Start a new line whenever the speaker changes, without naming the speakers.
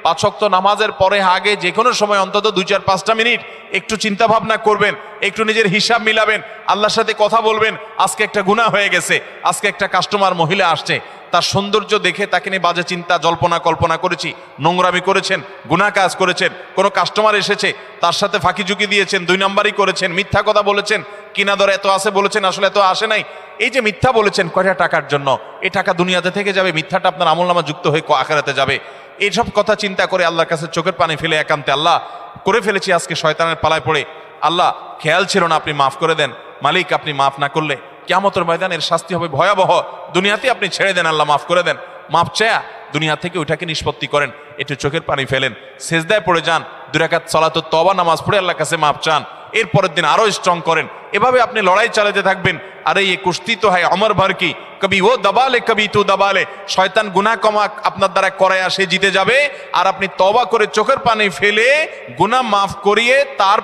5 ওয়াক্ত নামাজের পরে আগে যে কোনো সময় অন্তত 2-4-5টা মিনিট একটু চিন্তা ভাবনা করবেন, একটু নিজের হিসাব মিলাবেন, আল্লাহর সাথে কথা বলবেন। আজকে একটা গুনাহ হয়ে গেছে, আজকে একটা কাস্টমার মহিলা আসছে, তার সৌন্দর্য দেখে তাকে নিয়ে বাজে চিন্তা জল্পনা কল্পনা করেছি, নোংরামি করেছেন, গুনাহ কাজ করেছেন। কোনো কাস্টমার এসেছে, তার সাথে ফাঁকি ঝুঁকি দিয়েছেন, 2 নাম্বারই করেছেন, মিথ্যা কথা বলেছেন, কিনা দর এত আসে বলেছেন, আসলে এত আসে নাই। এই যে মিথ্যা বলেছেন কয়টা টাকার জন্য, এই টাকা দুনিয়াতে থেকে যাবে, মিথ্যাটা আপনার আমলনামা যুক্ত হয়ে আখিরাতে যাবে। এইসব কথা চিন্তা করে আল্লাহর কাছে চোখের পানি ফেলে একান্তে, আল্লাহ করে ফেলেছি আজকে শয়তানের পালায় পড়ে, আল্লাহ খেয়াল ছিল না, আপনি মাফ করে দেন। মালিক, আপনি মাফ না করলে কিয়ামতের ময়দানের শাস্তি হবে ভয়াবহ। দুনিয়াতে আপনি ছেড়ে দেন, আল্লাহ মাফ করে দেন। মাফ চায়া দুনিয়া থেকে ওইটাকে নিষ্পত্তি করেন, একটু চোখের পানি ফেলেন, সেজদায় পড়ে যান, 2 রাকাত সালাতুত তওবা নামাজ পড়ে আল্লাহর কাছে মাফ চান। এরপরের দিন আরো স্ট্রং করেন। এভাবে আপনি লড়াই চালাতে থাকবেন। আরে এই কুস্তি তো হয় অমর ভর কি, কবি ও দবালে কবি তু দবালে। শয়তান গুনাহ কমা আপনার দ্বারা করায় সে জিতে যাবে, আর আপনি তওবা করে চোখের পানি ফেলে গুনাহ মাফ করিয়ে তার